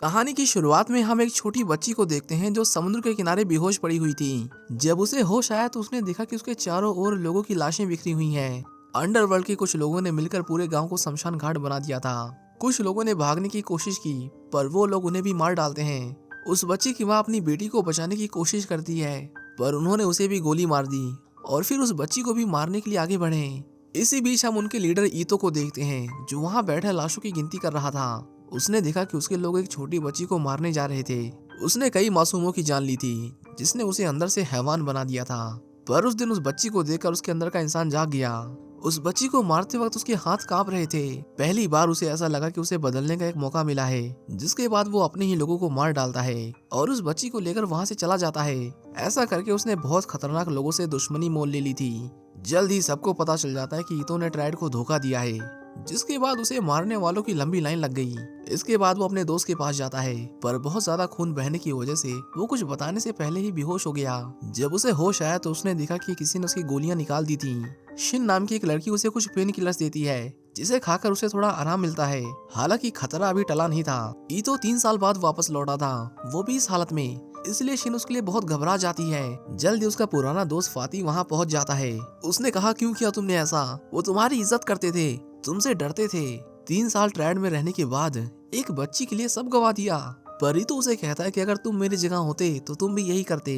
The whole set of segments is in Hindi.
कहानी की शुरुआत में हम एक छोटी बच्ची को देखते हैं जो समुद्र के किनारे बेहोश पड़ी हुई थी। जब उसे होश आया तो उसने देखा कि उसके चारों ओर लोगों की लाशें बिखरी हुई हैं। अंडरवर्ल्ड के कुछ लोगों ने मिलकर पूरे गांव को शमशान घाट बना दिया था। कुछ लोगों ने भागने की कोशिश की, पर वो लोग उन्हें भी मार डालते हैं। उस बच्ची की माँ अपनी बेटी को बचाने की कोशिश करती है, पर उन्होंने उसे भी गोली मार दी और फिर उस बच्ची को भी मारने के लिए आगे बढ़े। इसी बीच हम उनके लीडर ईतो को देखते हैं, जो वहाँ बैठे लाशों की गिनती कर रहा था। उसने देखा कि उसके लोग एक छोटी बच्ची को मारने जा रहे थे। उसने कई मासूमों की जान ली थी, जिसने उसे अंदर से हैवान बना दिया था। पर उस दिन उस बच्ची को देखकर उसके अंदर का इंसान जाग गया। उस बच्ची को मारते वक्त उसके हाथ कांप रहे थे। पहली बार उसे ऐसा लगा कि उसे बदलने का एक मौका मिला है, जिसके बाद वो अपने ही लोगों को मार डालता है और उस बच्ची को लेकर वहाँ से चला जाता है। ऐसा करके उसने बहुत खतरनाक लोगों से दुश्मनी मोल ले ली थी। जल्द ही सबको पता चल जाता है कि ईतो ने ट्राइड को धोखा दिया है, जिसके बाद उसे मारने वालों की लंबी लाइन लग गई। इसके बाद वो अपने दोस्त के पास जाता है, पर बहुत ज्यादा खून बहने की वजह से वो कुछ बताने से पहले ही बेहोश हो गया। जब उसे होश आया तो उसने देखा कि किसी ने उसकी गोलियां निकाल दी थी। शिन नाम की एक लड़की उसे कुछ पेन किलर्स देती है, जिसे खाकर उसे थोड़ा आराम मिलता है। हालांकि खतरा अभी टला नहीं था। ईतो 3 साल बाद वापस लौटा था, वो भी इस हालत में। इसलिए शिन उसके लिए बहुत घबरा जाती है। जल्दी उसका पुराना दोस्त फाती वहाँ पहुँच जाता है। उसने कहा, क्यों किया तुमने ऐसा? वो तुम्हारी इज्जत करते थे, तुमसे डरते थे। 3 साल ट्रैड में रहने के बाद एक बच्ची के लिए सब गवा दिया। परी तो उसे कहता है कि अगर तुम मेरी जगह होते तो तुम भी यही करते।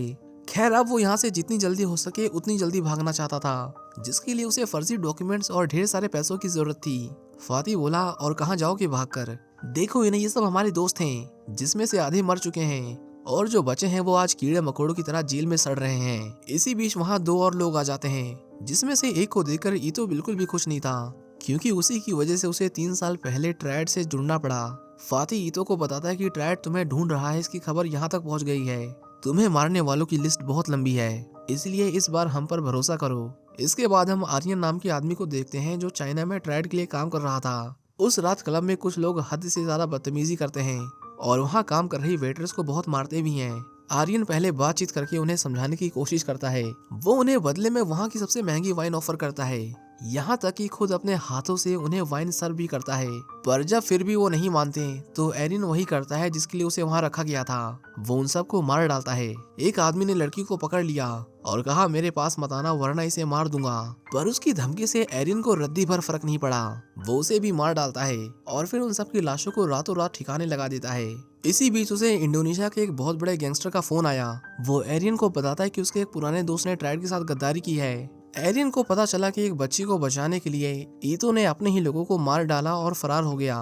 खैर, अब वो यहाँ से जितनी जल्दी हो सके उतनी जल्दी भागना चाहता था, जिसके लिए उसे फर्जी डॉक्यूमेंट्स और ढेर सारे पैसों की जरूरत थी। फाती बोला, और कहाँ जाओगे भागकर? देखो इन्हें, ये सब हमारे दोस्त हैं, जिसमें से आधे मर चुके हैं और जो बचे हैं वो आज कीड़े मकोड़ों की तरह जेल में सड़ रहे हैं। इसी बीच वहाँ 2 और लोग आ जाते हैं, जिसमें से एक को देखकर ईतो बिल्कुल भी खुश नहीं था, क्योंकि उसी की वजह से उसे 3 साल पहले ट्राइड से जुड़ना पड़ा। फाती ईतो को बताता है कि ट्राइड तुम्हें ढूंढ रहा है, इसकी खबर यहाँ तक पहुँच गई है। तुम्हें मारने वालों की लिस्ट बहुत लंबी है, इसलिए इस बार हम पर भरोसा करो। इसके बाद हम आर्यन नाम के आदमी को देखते हैं, जो चाइना में ट्राइड के लिए काम कर रहा था। उस रात क्लब में कुछ लोग हद से ज्यादा बदतमीजी करते हैं और वहाँ काम कर रही वेटर्स को बहुत मारते भी हैं। आर्यन पहले बातचीत करके उन्हें समझाने की कोशिश करता है। वो उन्हें बदले में वहाँ की सबसे महंगी वाइन ऑफर करता है, यहाँ तक कि खुद अपने हाथों से उन्हें वाइन सर्व भी करता है। पर जब फिर भी वो नहीं मानते तो एरिन वही करता है जिसके लिए उसे वहाँ रखा गया था। वो उन सबको मार डालता है। एक आदमी ने लड़की को पकड़ लिया और कहा, मेरे पास मत आना वरना इसे मार दूंगा। पर उसकी धमकी से एरिन को रद्दी भर फर्क नहीं पड़ा। वो उसे भी मार डालता है और फिर उन सबकी लाशों को रातों रात ठिकाने लगा देता है। इसी बीच उसे इंडोनेशिया के एक बहुत बड़े गैंगस्टर का फोन आया। वो एरिन को बताता है कि उसके एक पुराने दोस्त ने ट्राइड के साथ गद्दारी की है। एरिन को पता चला कि एक बच्ची को बचाने के लिए ईतो ने अपने ही लोगों को मार डाला और फरार हो गया।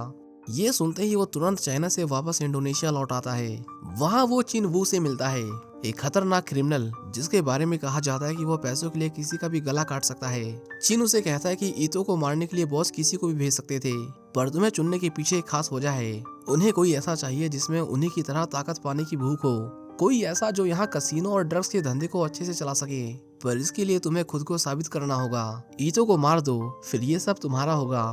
ये सुनते ही वो तुरंत चाइना से वापस इंडोनेशिया लौट आता है। वहाँ वो चिन वू से मिलता है, एक खतरनाक क्रिमिनल जिसके बारे में कहा जाता है कि वो पैसों के लिए किसी का भी गला काट सकता है। चिन उसे कहता है कि ईतो को मारने के लिए बॉस किसी को भी भेज सकते थे, पर तुम्हें चुनने के पीछे एक खास वजह है। उन्हें कोई ऐसा चाहिए जिसमें उन्हीं की तरह ताकत पाने की भूख हो, कोई ऐसा जो यहाँ कसीनो और ड्रग्स के धंधे को अच्छे से चला सके। पर इसके लिए तुम्हें खुद को साबित करना होगा। ईतो को मार दो, फिर ये सब तुम्हारा होगा।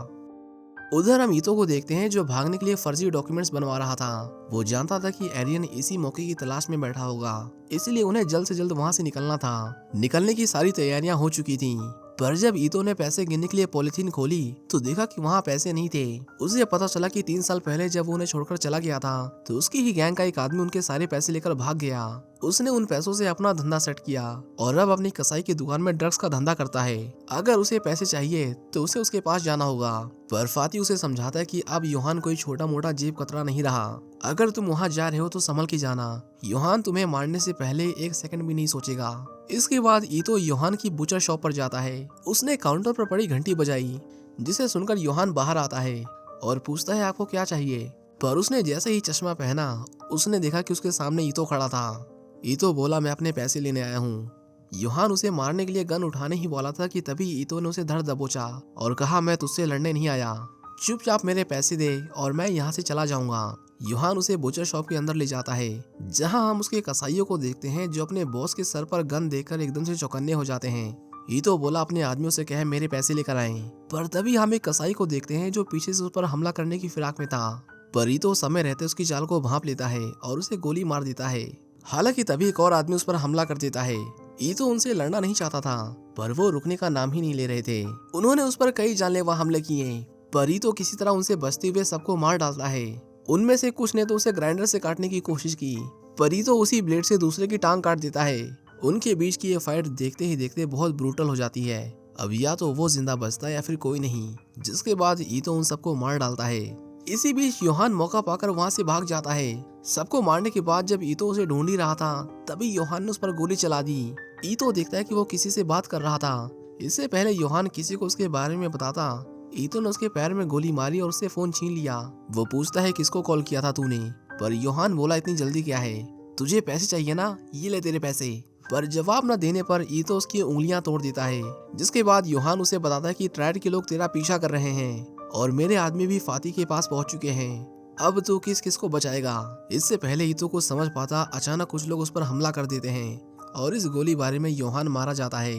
उधर हम ईतो को देखते हैं, जो भागने के लिए फर्जी डॉक्यूमेंट्स बनवा रहा था। वो जानता था कि एरियन इसी मौके की तलाश में बैठा होगा, इसलिए उन्हें जल्द से जल्द वहाँ से निकलना था। निकलने की सारी तैयारियां हो चुकी थीं। पर जब ईतो ने पैसे गिनने के लिए पॉलिथीन खोली तो देखा कि वहाँ पैसे नहीं थे। उसे पता चला कि 3 साल पहले जब वो उन्हें छोड़कर चला गया था तो उसकी ही गैंग का एक आदमी उनके सारे पैसे लेकर भाग गया। उसने उन पैसों से अपना धंधा सेट किया और अब अपनी कसाई की दुकान में ड्रग्स का धंधा करता है। अगर उसे पैसे चाहिए तो उसे उसके पास जाना होगा। पर फाती उसे समझाता है कि अब योहान कोई छोटा मोटा जेब कतरा नहीं रहा। अगर तुम वहाँ जा रहे हो तो संभल के जाना। योहान तुम्हें मारने से पहले 1 सेकंड भी नहीं सोचेगा। इसके बाद ईतो योहान की बुचर शॉप पर जाता है। उसने काउंटर पर पड़ी घंटी बजाई, जिसे सुनकर योहान बाहर आता है और पूछता है, आपको क्या चाहिए? पर उसने जैसे ही चश्मा पहना उसने देखा कि उसके सामने ईतो खड़ा था। ईतो बोला, मैं अपने पैसे लेने आया हूँ। योहान उसे मारने के लिए गन उठाने ही वाला था कि तभी ईतो ने उसे धर दबोचा और कहा, मैं तुझसे लड़ने नहीं आया, चुपचाप मेरे पैसे दे और मैं यहाँ से चला जाऊंगा। योहान उसे बुचर शॉप के अंदर ले जाता है, जहां हम उसके कसाईयों को देखते हैं, जो अपने बॉस के सर पर गन देखकर एकदम से चौकन्ने हो जाते हैं। ईतो बोला, अपने आदमियों से कहे मेरे पैसे लेकर आए। पर तभी हम एक कसाई को देखते हैं, जो पीछे से उस पर हमला करने की फिराक में था। पर ईतो समय रहते उसकी चाल को भांप लेता है और उसे गोली मार देता है। हालांकि तभी एक और आदमी उस पर हमला कर देता है। ईतो उनसे लड़ना नहीं चाहता था, पर वो रुकने का नाम ही नहीं ले रहे थे। उन्होंने उस पर कई जानलेवा हमले किए, पर ईतो किसी तरह उनसे बचते हुए सबको मार डालता है। उनमें से कुछ ने तो उसे ग्राइंडर से काटने की कोशिश की, पर ईतो उसी ब्लेड से दूसरे की टांग काट देता है। उनके बीच की ये फाइट देखते ही देखते बहुत ब्रूटल हो जाती है। अब या तो वो जिंदा बचता है या फिर कोई नहीं, जिसके बाद ईतो उन सबको मार डालता है। इसी बीच योहान मौका पाकर वहां से भाग जाता है। सबको मारने के बाद जब ईतो उसे ढूंढ ही रहा था, तभी योहान ने उस पर गोली चला दी। ईतो देखता है कि वो किसी से बात कर रहा था। इससे पहले योहान किसी को उसके बारे में बताता, ईतो ने उसके पैर में गोली मारी और उससे फोन छीन लिया। वो पूछता है किसको कॉल किया था तूने, पर योहान बोला इतनी जल्दी क्या है, तुझे पैसे चाहिए ना, ये ले तेरे पैसे। पर जवाब न देने पर ईतो उसकी उंगलियां तोड़ देता है। जिसके बाद योहान उसे बताता है कि ट्रायड के लोग तेरा पीछा कर रहे हैं और मेरे आदमी भी फाती के पास पहुंच चुके हैं। अब तो किस किस को बचाएगा। इससे पहले ईतो को समझ पाता, अचानक कुछ लोग उस पर हमला कर देते हैं और इस गोलीबारी में योहान मारा जाता है।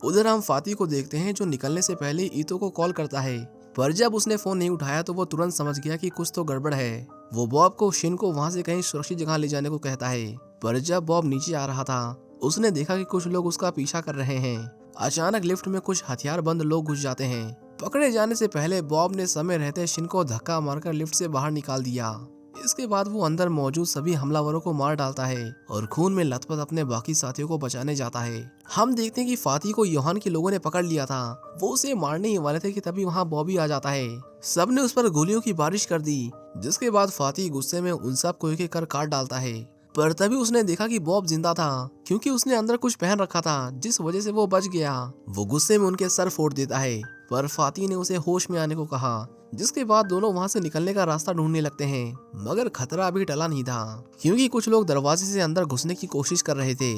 उधर हम फाती को देखते हैं जो निकलने से पहले ईतो को कॉल करता है, पर जब उसने फोन नहीं उठाया तो वो तुरंत समझ गया कि कुछ तो गड़बड़ है। वो बॉब को शिन को वहां से कहीं सुरक्षित जगह ले जाने को कहता है, पर जब बॉब नीचे आ रहा था उसने देखा कि कुछ लोग उसका पीछा कर रहे हैं। अचानक लिफ्ट में कुछ हथियारबंद लोग घुस जाते हैं। पकड़े जाने से पहले बॉब ने समय रहते शिन को धक्का मारकर लिफ्ट से बाहर निकाल दिया। इसके बाद वो अंदर मौजूद सभी हमलावरों को मार डालता है और खून में लथपथ अपने बाकी साथियों को बचाने जाता है। हम देखते हैं कि फाती को योहान के लोगों ने पकड़ लिया था। वो उसे मारने ही वाले थे कि तभी वहाँ बॉबी आ जाता है। सबने उस पर गोलियों की बारिश कर दी, जिसके बाद फाती गुस्से में उन सब को एक एक कर काट डालता है। पर तभी उसने देखा कि बॉब जिंदा था, क्योंकि उसने अंदर कुछ पहन रखा था, जिस वजह से वो बच गया। वो गुस्से में उनके सर फोड़ देता है, पर फाती ने उसे होश में आने को कहा। जिसके बाद दोनों वहां से निकलने का रास्ता ढूंढने लगते हैं, मगर खतरा अभी टला नहीं था, क्योंकि कुछ लोग दरवाजे से अंदर घुसने की कोशिश कर रहे थे।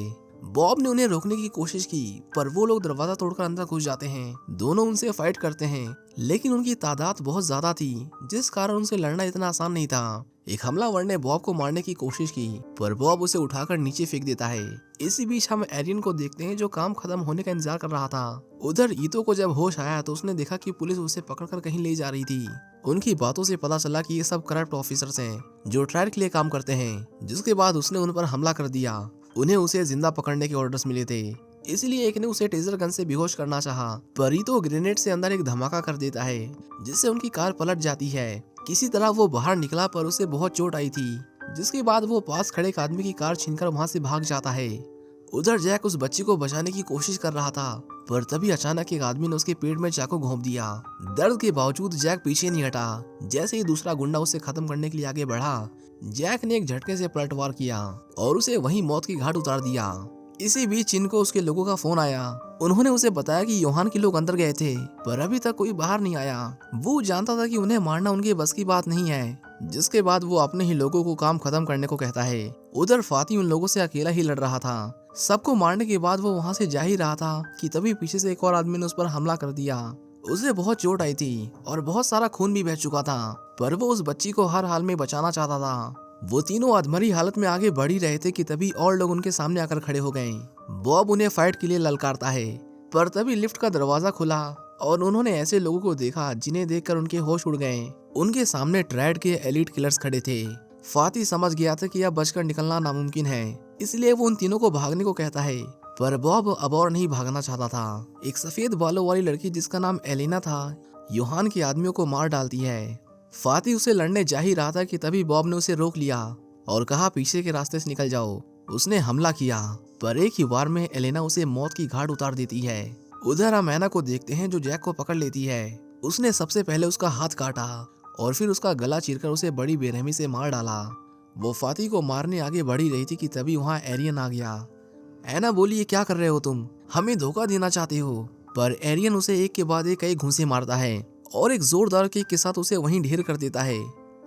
बॉब ने उन्हें रोकने की कोशिश की, पर वो लोग दरवाजा तोड़कर अंदर घुस जाते हैं। दोनों उनसे फाइट करते हैं, लेकिन उनकी तादाद बहुत ज्यादा थी, जिस कारण उनसे लड़ना इतना आसान नहीं था। एक हमलावर ने बॉब को मारने की कोशिश की, पर बॉब उसे उठाकर नीचे फेंक देता है। इसी बीच हम एरियन को देखते हैं जो काम खत्म होने का इंतजार कर रहा था। उधर ईतो को जब होश आया तो उसने देखा कि पुलिस उसे पकड़कर कहीं ले जा रही थी। उनकी बातों से पता चला कि ये सब करप्ट ऑफिसर्स हैं जो ट्रायल के लिए काम करते हैं। जिसके बाद उसने उन पर हमला कर दिया। उन्हें उसे जिंदा पकड़ने के ऑर्डर्स मिले थे, इसलिए एक ने उसे टेजर गन से बेहोश करना चाहा, पर ईतो ग्रेनेड से अंदर एक धमाका कर देता है, जिससे उनकी कार पलट जाती है। किसी तरह वो बाहर निकला, पर उसे बहुत चोट आई थी। जिसके बाद वो पास खड़े एक आदमी की कार छीनकर वहां से भाग जाता है। उधर जैक उस बच्ची को बचाने की कोशिश कर रहा था, पर तभी अचानक एक आदमी ने उसके पेट में चाकू घोंप दिया। दर्द के बावजूद जैक पीछे नहीं हटा। जैसे ही दूसरा गुंडा उसे खत्म करने के लिए आगे बढ़ा, जैक ने एक झटके से पलटवार किया और उसे वहीं मौत की घाट उतार दिया। इसी बीच चिन को उसके लोगों का फोन आया। उन्होंने उसे बताया कि योहान के लोग अंदर गए थे, पर अभी तक कोई बाहर नहीं आया। वो जानता था कि उन्हें मारना उनके बस की बात नहीं है। जिसके बाद वो अपने ही लोगों को काम खत्म करने को कहता है। उधर फाती उन लोगों से अकेला ही लड़ रहा था। सबको मारने के बाद वो वहाँ से जा ही रहा था कि तभी पीछे से एक और आदमी ने उस पर हमला कर दिया। उसे बहुत चोट आई थी और बहुत सारा खून भी बह चुका था, पर वो उस बच्ची को हर हाल में बचाना चाहता था। वो तीनों अधमरी हालत में आगे बढ़ ही रहे थे कि तभी और लोग उनके सामने आकर खड़े हो गए। बॉब उन्हें फाइट के लिए ललकारता है, पर तभी लिफ्ट का दरवाजा खुला और उन्होंने ऐसे लोगों को देखा जिन्हें देखकर उनके होश उड़ गए। उनके सामने ट्रायड के एलीट किलर्स खड़े थे। फाती समझ गया था कि अब बचकर निकलना नामुमकिन है, इसलिए वो उन तीनों को भागने को कहता है, पर बॉब अब और नहीं भागना चाहता था। एक सफेद बालों वाली लड़की जिसका नाम एलेना था, योहान के आदमियों को मार डालती है। फाती उसे लड़ने जा ही रहा था कि तभी बॉब ने उसे रोक लिया और कहा पीछे के रास्ते से निकल जाओ। उसने हमला किया, पर एक ही वार में एलेना उसे मौत की घाट उतार देती है। उधर हम ऐना को देखते हैं जो जैक को पकड़ लेती है। उसने सबसे पहले उसका हाथ काटा और फिर उसका गला चीरकर उसे बड़ी बेरहमी से मार डाला। वो फाती को मारने आगे बढ़ी रही थी कि तभी वहाँ एरियन आ गया। ऐना बोली, ये क्या कर रहे हो तुम, हमें धोखा देना चाहते हो? पर एरियन उसे एक के बाद एक कई घूंसे मारता है और एक जोरदार किक के साथ उसे वहीं ढेर कर देता है।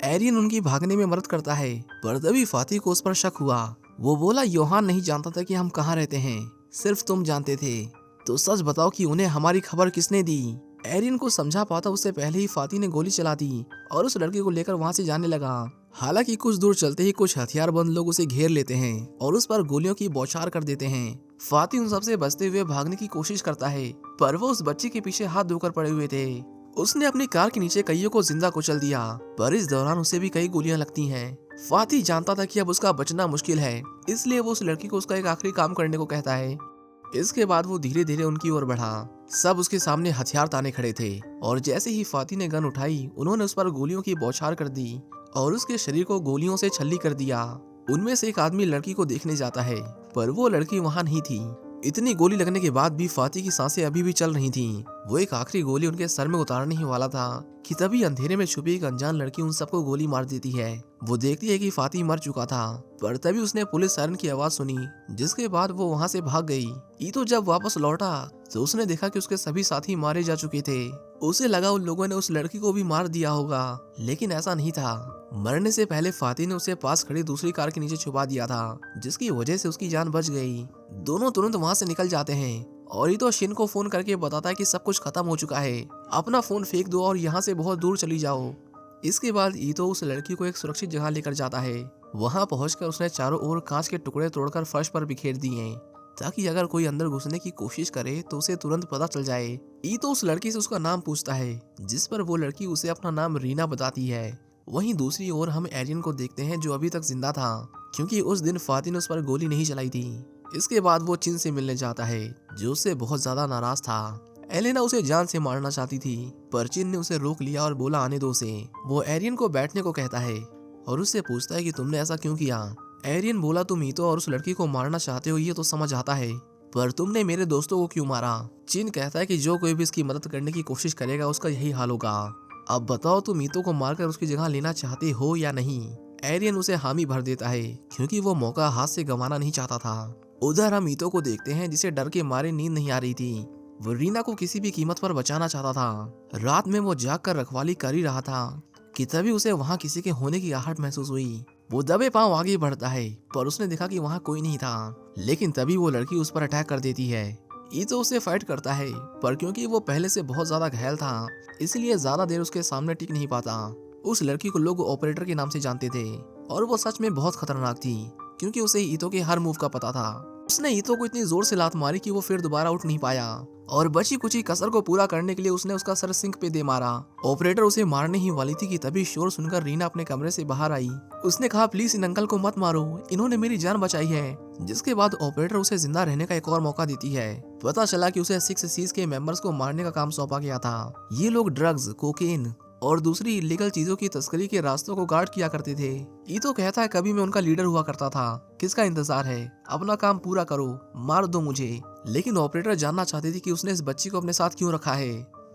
एरियन उनकी भागने में मदद करता है, पर तभी फाती को उस पर शक हुआ। वो बोला, योहान नहीं जानता था कि हम कहाँ रहते हैं, सिर्फ तुम जानते थे, तो सच बताओ कि उन्हें हमारी खबर किसने दी? एरियन को समझा पाता उससे पहले ही फाती ने गोली चला दी और उस लड़के को लेकर वहाँ से जाने लगा। हालांकि कुछ दूर चलते ही कुछ हथियारबंद लोग उसे घेर लेते हैं और उस पर गोलियों की बौछार कर देते हैं। फाती उन सबसे बचते हुए भागने की कोशिश करता है, पर वो उस बच्ची के पीछे हाथ धोकर पड़े हुए थे। उसने अपनी कार के नीचे कईयों को जिंदा कुचल दिया, पर इस दौरान उसे भी कई गोलियां लगती हैं। फाती जानता था कि अब उसका बचना मुश्किल है, इसलिए वो उस लड़की को उसका एक आखिरी काम करने को कहता है। इसके बाद वो धीरे धीरे उनकी ओर बढ़ा। सब उसके सामने हथियार ताने खड़े थे और जैसे ही फाती ने गन उठाई, उन्होंने उस पर गोलियों की बौछार कर दी और उसके शरीर को गोलियों से छल्ली कर दिया। उनमें से एक आदमी लड़की को देखने जाता है, पर वो लड़की वहाँ नहीं थी। इतनी गोली लगने के बाद भी फाती की सांसें अभी भी चल रही थीं। वो एक आखिरी गोली उनके सर में उतारने ही वाला था कि तभी अंधेरे में छुपी एक अनजान लड़की उन सबको गोली मार देती है। वो देखती है कि फाती मर चुका था, पर तभी उसने पुलिस सायरन की आवाज सुनी, जिसके बाद वो वहाँ से भाग गई। ईतो जब वापस लौटा तो उसने देखा कि उसके सभी साथी मारे जा चुके थे। उसे लगा उन लोगों ने उस लड़की को भी मार दिया होगा, लेकिन ऐसा नहीं था। मरने से पहले फाती ने उसे पास खड़ी दूसरी कार के नीचे छुपा दिया था, जिसकी वजह से उसकी जान बच गई। दोनों तुरंत वहाँ से निकल जाते हैं और ईतो शिन को फोन करके बताता है कि सब कुछ खत्म हो चुका है, अपना फोन फेंक दो और यहाँ से बहुत दूर चली जाओ। इसके बाद ईतो उस लड़की को एक सुरक्षित जगह लेकर जाता है। वहाँ पहुंचकर उसने चारों ओर कांच के टुकड़े तोड़कर फर्श पर बिखेर दिए, ताकि अगर कोई अंदर घुसने की कोशिश करे तो उसे तुरंत पता चल जाए। ईतो उस लड़की से उसका नाम पूछता है, जिस पर वो लड़की उसे अपना नाम रीना बताती है। वहीं दूसरी ओर हम एरियन को देखते हैं, जो अभी तक जिंदा था, क्योंकि उस दिन फाती ने उस पर गोली नहीं चलाई थी। इसके बाद वो चिन से मिलने जाता है, जो उससे बहुत ज्यादा नाराज था। एलेना उसे जान से मारना चाहती थी, पर चिन ने उसे रोक लिया और बोला आने दो उसे। वो एरियन को बैठने को कहता है और उससे पूछता है कि तुमने ऐसा क्यों किया। एरियन बोला, तुम ईतो और उस लड़की को मारना चाहते हो ये तो समझ आता है, पर तुमने मेरे दोस्तों को क्यों मारा। चिन कहता है कि जो कोई भी इसकी मदद करने की कोशिश करेगा उसका यही हाल होगा। अब बताओ, तुम ईतो को मारकर उसकी जगह लेना चाहते हो या नहीं। एरियन उसे हामी भर देता है, क्योंकि वो मौका हाथ से गंवाना नहीं चाहता था। उधर हम ईतो को देखते हैं, जिसे डर के मारे नींद नहीं आ रही थी। वो रीना को किसी भी कीमत पर बचाना चाहता था। रात में वो जाग कर रखवाली कर ही रहा था कि तभी उसे वहाँ किसी के होने की आहट महसूस हुई। वो दबे पांव आगे बढ़ता है, पर उसने देखा कि वहाँ कोई नहीं था। लेकिन तभी वो लड़की उस पर अटैक कर देती है। ईतो उससे फाइट करता है, पर क्योंकि वो पहले से बहुत ज्यादा घायल था, इसलिए ज्यादा देर उसके सामने टिक नहीं पाता। उस लड़की को लोग ऑपरेटर के नाम से जानते थे, और वो सच में बहुत खतरनाक थी, क्योंकि उसे ईतो के हर मूव का पता था। उसने ईतो को इतनी जोर से लात मारी कि वो फिर दोबारा उठ नहीं पाया, और बची कुची कसर को पूरा करने के लिए उसने उसका सर सिंक पे दे मारा। ऑपरेटर उसे मारने ही वाली थी कि तभी शोर सुनकर रीना अपने कमरे से बाहर आई। उसने कहा, प्लीज इन अंकल को मत मारो, इन्होंने मेरी जान बचाई है। जिसके बाद ऑपरेटर उसे जिंदा रहने का एक और मौका देती है। पता चला कि उसे 6 सीज के मेंबर्स को मारने का काम सौंपा गया था। ये लोग ड्रग्स, कोकेन और दूसरी इलीगल चीजों की तस्करी के रास्तों को गार्ड किया करते थे। ईतो कहता है, कभी मैं उनका लीडर हुआ करता था, किसका इंतजार है, अपना काम पूरा करो, मार दो मुझे। लेकिन ऑपरेटर जानना चाहती थी कि उसने इस बच्ची को अपने साथ क्यों रखा है,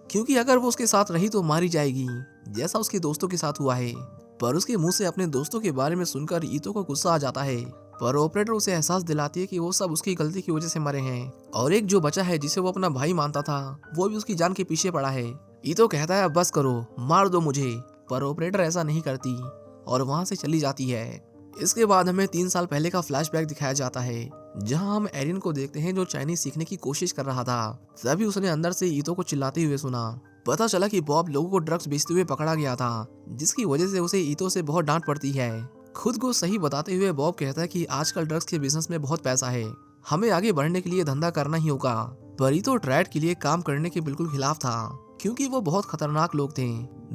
क्योंकि अगर वो उसके साथ रही तो मारी जाएगी, जैसा उसके दोस्तों के साथ हुआ है। पर उसके मुंह से अपने दोस्तों के बारे में सुनकर ईतो को गुस्सा आ जाता है, पर ऑपरेटर उसे एहसास दिलाती है कि वो सब उसकी गलती की वजह से मरे हैं, और एक जो बचा है जिसे वो अपना भाई मानता था, वो भी उसकी जान के पीछे पड़ा है। ईतो कहता है, अब बस करो, मार दो मुझे, पर ऑपरेटर ऐसा नहीं करती और वहां से चली जाती है। इसके बाद हमें 3 साल पहले का फ्लैशबैक दिखाया जाता है, जहां हम एरियन को देखते हैं, जो चाइनीज सीखने की कोशिश कर रहा था। तभी उसने अंदर से ईतो को चिल्लाते हुए सुना। पता चला कि बॉब लोगों को ड्रग्स बेचते हुए पकड़ा गया था, जिसकी वजह से उसे ईतो से बहुत डांट पड़ती है। खुद को सही बताते हुए बॉब कहता है कि आजकल ड्रग्स के बिजनेस में बहुत पैसा है, हमें आगे बढ़ने के लिए धंधा करना ही होगा। पर ईतो ट्रायड के लिए काम करने के बिल्कुल खिलाफ था, क्योंकि वो बहुत खतरनाक लोग थे।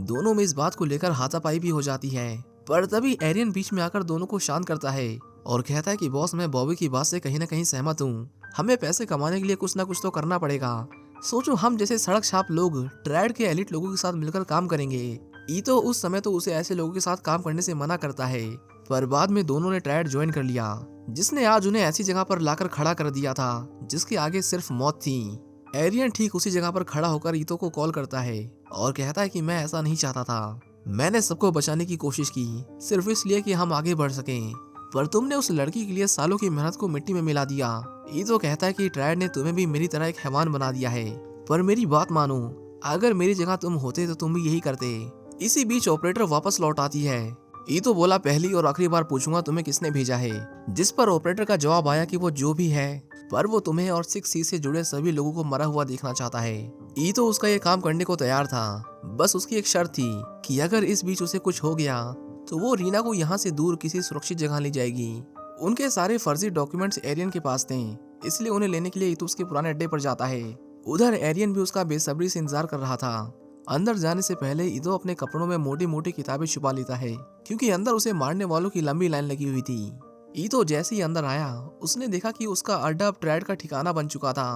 दोनों में इस बात को लेकर हाथापाई भी हो जाती है, पर तभी एरियन बीच में आकर दोनों को शांत करता है और कहता है कि बॉस, मैं बॉबी की बात से कहीं ना कहीं सहमत हूँ, हमें पैसे कमाने के लिए कुछ ना कुछ तो करना पड़ेगा। सोचो, हम जैसे सड़क छाप लोग ट्रायड के एलिट लोगों के साथ मिलकर काम करेंगे। ईतो उस समय तो उसे ऐसे लोगों के साथ काम करने से मना करता है, पर बाद में दोनों ने ट्रायड ज्वाइन कर लिया, जिसने आज उन्हें ऐसी जगह पर लाकर खड़ा कर दिया था जिसके आगे सिर्फ मौत थी। एरियन ठीक उसी जगह पर खड़ा होकर ईतो को कॉल करता है और कहता है कि मैं ऐसा नहीं चाहता था, मैंने सबको बचाने की कोशिश की सिर्फ इसलिए कि हम आगे बढ़ सकें, पर तुमने उस लड़की के लिए सालों की मेहनत को मिट्टी में मिला दिया। ईतो कहता है कि ट्रायड ने तुम्हें भी मेरी तरह एक हैवान बना दिया है, पर मेरी बात मानो, अगर मेरी जगह तुम होते तो तुम भी यही करते। इसी बीच ऑपरेटर वापस लौट आती है। ईतो बोला, पहली और आखिरी बार पूछूंगा तुम्हें किसने भेजा है, जिस पर ऑपरेटर का जवाब आया कि वो जो भी है, पर वो तुम्हें और 6C से जुड़े सभी लोगों को मरा हुआ देखना चाहता है। ईतो उसका ये काम करने को तैयार था, बस उसकी एक शर्त थी कि अगर इस बीच उसे कुछ हो गया तो वो रीना को यहाँ से दूर किसी सुरक्षित जगह ले जाएगी। उनके सारे फर्जी डॉक्यूमेंट्स एरियन के पास थे, इसलिए उन्हें लेने के लिए ईतो उसके पुराने अड्डे पर जाता है। उधर एरियन भी उसका बेसब्री से इंतजार कर रहा था। अंदर जाने से पहले ईतो अपने कपड़ों में मोटी मोटी किताबें छुपा लेता है, क्योंकि अंदर उसे मारने वालों की लंबी लाइन लगी हुई थी। ईतो जैसे ही अंदर आया, उसने देखा कि उसका अड्डा अब ट्रायड का ठिकाना बन चुका था।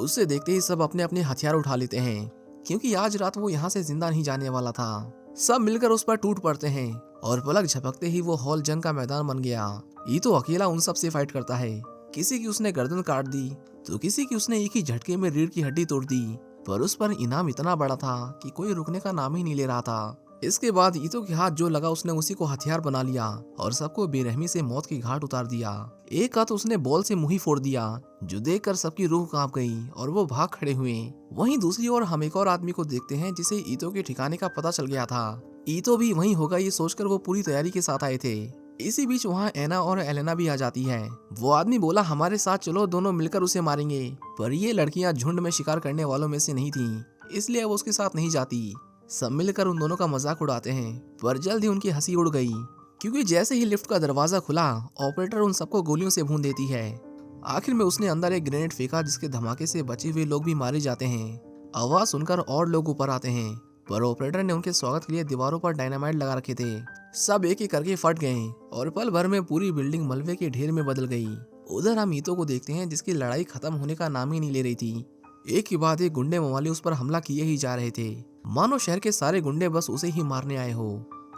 उससे देखते ही सब अपने अपने हथियार उठा लेते हैं, क्योंकि आज रात वो यहाँ से जिंदा नहीं जाने वाला था। सब मिलकर उस पर टूट पड़ते हैं और पलक झपकते ही वो हॉल जंग का मैदान बन गया। ईतो अकेला उन सब से फाइट करता है। किसी की उसने गर्दन काट दी तो किसी की उसने एक ही झटके में रीढ़ की हड्डी तोड़ दी, पर उस पर इनाम इतना बड़ा था कि कोई रुकने का नाम ही नहीं ले रहा था। इसके बाद ईतो के हाथ जो लगा उसने उसी को हथियार बना लिया और सबको बेरहमी से मौत की घाट उतार दिया। एक हाथ उसने बॉल से मुंह ही फोड़ दिया, जो देखकर सबकी रूह कांप गई और वो भाग खड़े हुए। वहीं दूसरी ओर हम एक और आदमी को देखते हैं जिसे ईतो के ठिकाने का पता चल गया था। ईतो भी वहीं होगा ये सोचकर वो पूरी तैयारी के साथ आए थे। इसी बीच वहाँ एना और एलेना भी आ जाती है। वो आदमी बोला हमारे साथ चलो, दोनों मिलकर उसे मारेंगे, पर ये लड़कियां झुंड में शिकार करने वालों में से नहीं थीं, इसलिए वो उसके साथ नहीं जाती। सब मिलकर उन दोनों का मजाक उड़ाते हैं, पर जल्द ही उनकी हंसी उड़ गई, क्योंकि जैसे ही लिफ्ट का दरवाजा खुला ऑपरेटर उन सबको गोलियों से भून देती है। आखिर में उसने अंदर एक ग्रेनेड फेंका जिसके धमाके से बचे हुए लोग भी मारे जाते हैं। आवाज सुनकर और लोग ऊपर आते हैं, पर ऑपरेटर ने उनके स्वागत के लिए दीवारों पर डायनामाइट लगा रखे थे। सब एक एक करके फट गए और पल भर में पूरी बिल्डिंग मलबे के ढेर में बदल गई। उधर हम ईतो को देखते हैं जिसकी लड़ाई खत्म होने का नाम ही नहीं ले रही थी। एक के बाद एक गुंडे मवाली उस पर हमला किए ही जा रहे थे, मानो शहर के सारे गुंडे बस उसे ही मारने आए हो।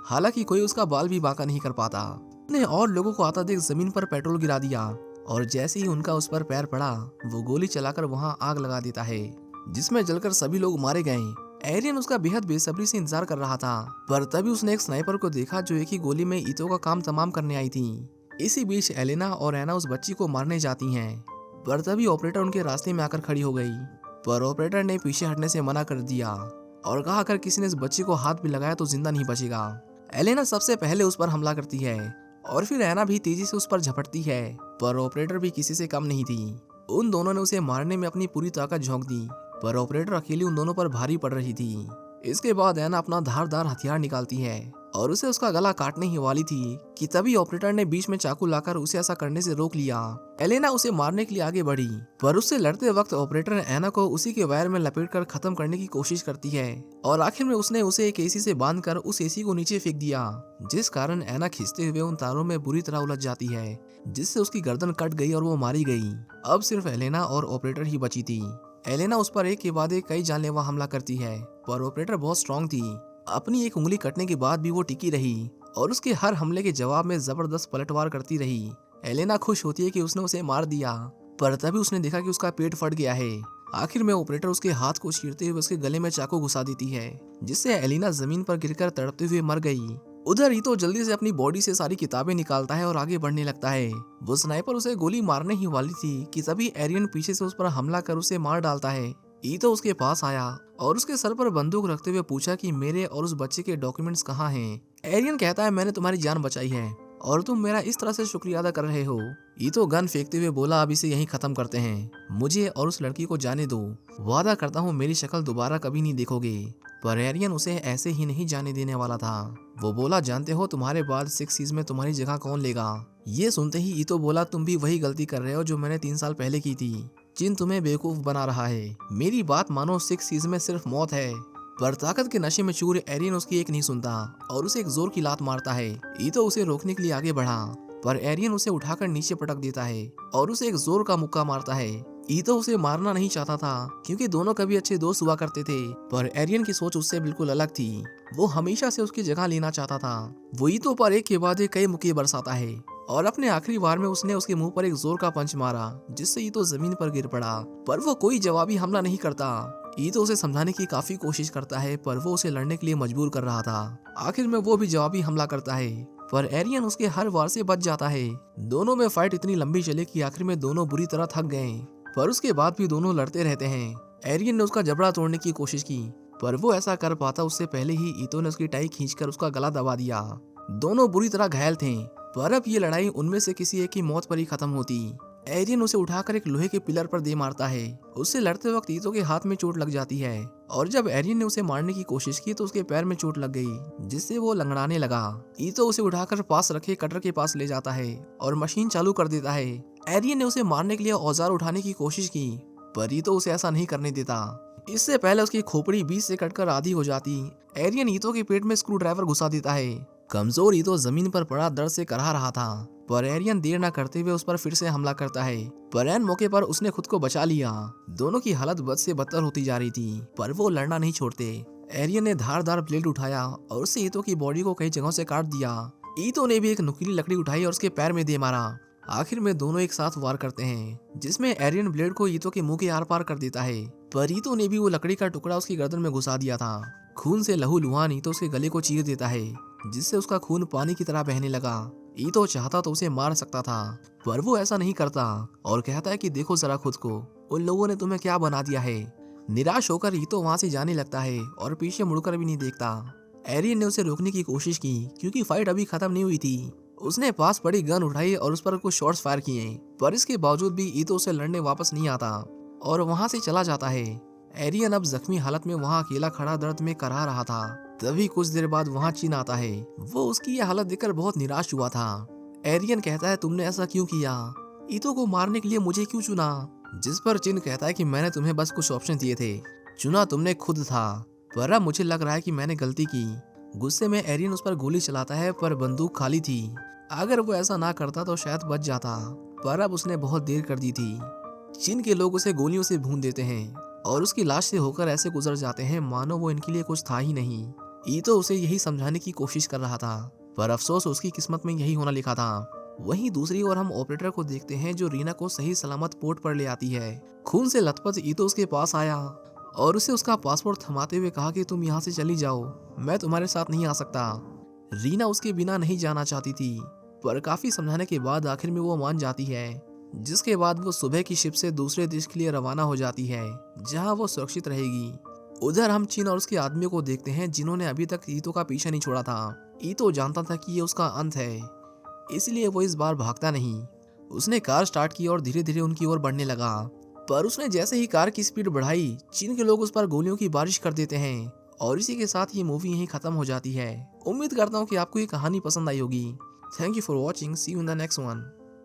हालांकि कोई उसका बाल भी बांका नहीं कर पाता। ने और लोगों को आता देख जमीन पर पेट्रोल गिरा दिया और जैसे ही उनका उस पर पैर पड़ा वो गोली चलाकर वहां आग लगा देता है, जिसमें जलकर सभी लोग मारे गए। एरियन उसका बेहद बेसब्री से इंतजार कर रहा था, पर तभी उसने एक स्नाइपर को देखा जो एक ही गोली में ईतो का काम तमाम करने आई थी। इसी बीच एलेना और एना उस बच्ची को मारने जाती हैं, पर तभी ऑपरेटर उनके रास्ते में आकर खड़ी हो गई। पर ऑपरेटर ने पीछे हटने से मना कर दिया और कहा अगर किसी ने इस बच्ची को हाथ भी लगाया तो जिंदा नहीं बचेगा। एलेना सबसे पहले उस पर हमला करती है और फिर एना भी तेजी से उस पर झपटती है, पर ऑपरेटर भी किसी से कम नहीं थी। उन दोनों ने उसे मारने में अपनी पूरी ताकत झोंक दी, पर ऑपरेटर अकेली उन दोनों पर भारी पड़ रही थी। इसके बाद एना अपना धारदार हथियार निकालती है और उसे उसका गला काटने ही वाली थी कि तभी ऑपरेटर ने बीच में चाकू लाकर उसे ऐसा करने से रोक लिया। एलेना उसे मारने के लिए आगे बढ़ी, पर उससे लड़ते वक्त ऑपरेटर एना को उसी के वायर में लपेटकर खत्म करने की कोशिश करती है और आखिर में उसने उसे एक एसी से बांधकर उस एसी को नीचे फेंक दिया, जिस कारण एना खींचते हुए उन तारों में बुरी तरह उलझ जाती है, जिससे उसकी गर्दन कट गई और वो मारी गई। अब सिर्फ एलेना और ऑपरेटर ही बची थी। एलेना उस पर एक के बाद एक कई जानलेवा हमला करती है, पर ऑपरेटर बहुत स्ट्रांग थी। अपनी एक उंगली कटने के बाद भी वो टिकी रही और उसके हर हमले के जवाब में जबरदस्त पलटवार करती रही। एलेना खुश होती है कि उसने उसे मार दिया, पर तभी उसने देखा कि उसका पेट फट गया है। आखिर में ऑपरेटर उसके हाथ को चीरते हुए उसके गले में चाकू घुसा देती है, जिससे एलेना जमीन पर गिरकर तड़पते हुए मर गई। उधर ईतो जल्दी से अपनी बॉडी से सारी किताबें निकालता है और आगे बढ़ने लगता है। वो स्नाइपर उसे गोली मारने ही वाली थी कि तभी एरियन पीछे से उस पर हमला कर उसे मार डालता है। ईतो उसके पास आया और उसके सर पर बंदूक रखते हुए पूछा कि मेरे और उस बच्चे के डॉक्यूमेंट्स कहाँ हैं। एरियन कहता है मैंने तुम्हारी जान बचाई है और तुम मेरा इस तरह से शुक्रिया अदा कर रहे हो। ईतो गन फेंकते हुए बोला अब इसे यहीं खत्म करते हैं, मुझे और उस लड़की को जाने दो, वादा करता हूँ मेरी शक्ल दोबारा कभी नहीं देखोगे। पर एरियन उसे ऐसे ही नहीं जाने देने वाला था। वो बोला जानते हो तुम्हारे बाद 6 सीज में तुम्हारी जगह कौन लेगा। ये सुनते ही ईतो बोला तुम भी वही गलती कर रहे हो जो मैंने 3 साल पहले की थी, जिन तुम्हें बेवकूफ बना रहा है। मेरी बात मानो 6 सीज में सिर्फ मौत है। पर ताकत के नशे में चूर एरियन उसकी एक नहीं सुनता और उसे एक जोर की लात मारता है। ईतो उसे रोकने के लिए आगे बढ़ा, पर एरियन उसे उठाकर नीचे पटक देता है और उसे एक जोर का मुक्का मारता है। ईतो उसे मारना नहीं चाहता था क्योंकि दोनों कभी अच्छे दोस्त हुआ करते थे, पर एरियन की सोच उससे बिल्कुल अलग थी। वो हमेशा से उसकी जगह लेना चाहता था। वो ईतो पर एक के बाद एक कई मुक्के बरसाता है और अपने आखिरी वार में उसने उसके मुंह पर एक जोर का पंच मारा, जिससे ईतो जमीन पर गिर पड़ा। पर वो कोई जवाबी हमला नहीं करता। ईतो उसे समझाने की काफी कोशिश करता है, पर वो उसे लड़ने के लिए मजबूर कर रहा था। आखिर में वो भी जवाबी हमला करता है, पर एरियन उसके हर वार से बच जाता है। दोनों में फाइट इतनी लंबी चले कि आखिर में दोनों बुरी तरह थक गए, पर उसके बाद भी दोनों लड़ते रहते हैं। एरियन ने उसका जबड़ा तोड़ने की कोशिश की, पर वो ऐसा कर पाता उससे पहले ही ईतो ने उसकी टाई खींचकर उसका गला दबा दिया। दोनों बुरी तरह घायल थे, पर अब ये लड़ाई उनमें से किसी एक की मौत पर ही खत्म होती। एरियन उसे उठाकर एक लोहे के पिलर पर दे मारता है। उससे लड़ते वक्त ईतो के हाथ में चोट लग जाती है और जब एरियन ने उसे मारने की कोशिश की तो उसके पैर में चोट लग गई, जिससे वो लंगड़ाने लगा। ईतो उसे उठाकर पास रखे कटर के पास ले जाता है और मशीन चालू कर देता है। एरियन ने उसे मारने के लिए औजार उठाने की कोशिश की, पर ईतो उसे ऐसा नहीं करने देता। इससे पहले उसकी खोपड़ी बीच से कटकर आधी हो जाती, एरियन ईतो के पेट में स्क्रू ड्राइवर घुसा देता है। कमजोर ईतो जमीन पर पड़ा दर्द से कराह रहा था, पर एरियन देर न करते हुए उस पर फिर से हमला करता है। पर ऐन मौके पर उसने खुद को बचा लिया। दोनों की हालत बद से बदतर होती जा रही थी, पर वो लड़ना नहीं छोड़ते। एरियन ने धारदार ब्लेड उठाया और उससे ईतो की बॉडी को कई जगहों से काट दिया। ईतो ने भी एक नुकीली लकड़ी उठाई और उसके पैर में दे मारा। आखिर में दोनों एक साथ वार करते हैं, जिसमें एरियन ब्लेड को ईतो के मुंह के आर पार कर देता है, पर ईतो ने भी वो लकड़ी का टुकड़ा उसकी गर्दन में घुसा दिया था। खून से लहूलुहान ईतो उसके गले को चीर देता है, जिससे उसका खून पानी की तरह बहने लगा। ईतो चाहता तो उसे मार सकता था, पर वो ऐसा नहीं करता और कहता है कि देखो जरा खुद को, उन लोगों ने तुम्हें क्या बना दिया है। निराश होकर ईतो वहां से जाने लगता है और पीछे मुड़कर भी नहीं देखता। एरियन ने उसे रोकने की कोशिश की क्योंकि फाइट अभी खत्म नहीं हुई थी। उसने पास पड़ी गन उठाई और उस पर कुछ शॉट्स फायर किए, पर इसके बावजूद भी ईतो उसे लड़ने वापस नहीं आता और वहां से चला जाता है। एरियन अब जख्मी हालत में वहां अकेला खड़ा दर्द में कराह रहा था। तभी कुछ देर बाद वहां चिन आता है। वो उसकी यह हालत देखकर बहुत निराश हुआ था। एरियन कहता है तुमने ऐसा क्यों किया? ईतो को मारने के लिए मुझे क्यों चुना? जिस पर चिन कहता है कि मैंने तुम्हें बस कुछ ऑप्शन दिए थे, चुना तुमने खुद था, पर अब मुझे लग रहा है कि मैंने गलती की। गुस्से में एरियन उस पर गोली चलाता है, पर बंदूक खाली थी। अगर वो ऐसा ना करता तो शायद बच जाता, पर अब उसने बहुत देर कर दी थी। चिन के लोग उसे गोलियों से भून देते हैं और उसकी लाश से होकर ऐसे गुजर जाते हैं मानो वो इनके लिए कुछ था ही नहीं। ईतो उसे यही समझाने की कोशिश कर रहा था, पर अफसोस उसकी किस्मत में यही होना लिखा था। वहीं दूसरी ओर हम ऑपरेटर को देखते हैं जो रीना को सही सलामत पोर्ट पर ले आती है। खून से लथपथ ईतो उसके पास आया और उसे उसका पासपोर्ट थमाते हुए कहा कि तुम यहाँ से चली जाओ, मैं तुम्हारे साथ नहीं आ सकता। रीना उसके बिना नहीं जाना चाहती थी, पर काफी समझाने के बाद आखिर में वो मान जाती है, जिसके बाद वो सुबह की शिप से दूसरे देश के लिए रवाना हो जाती है, जहाँ वो सुरक्षित रहेगी। उधर हम चिन और उसके आदमियों को देखते हैं जिन्होंने अभी तक ईतो का पीछा नहीं छोड़ा था। ईतो जानता था कि ये उसका अंत है, इसलिए वो इस बार भागता नहीं। उसने कार स्टार्ट की और धीरे धीरे उनकी ओर बढ़ने लगा, पर उसने जैसे ही कार की स्पीड बढ़ाई, चीन के लोग उस पर गोलियों की बारिश कर देते हैं और इसी के साथ ये मूवी यहीं खत्म हो जाती है। उम्मीद करता हूँ कि आपको ये कहानी पसंद आई होगी। Thank you for watching, see you in the next one.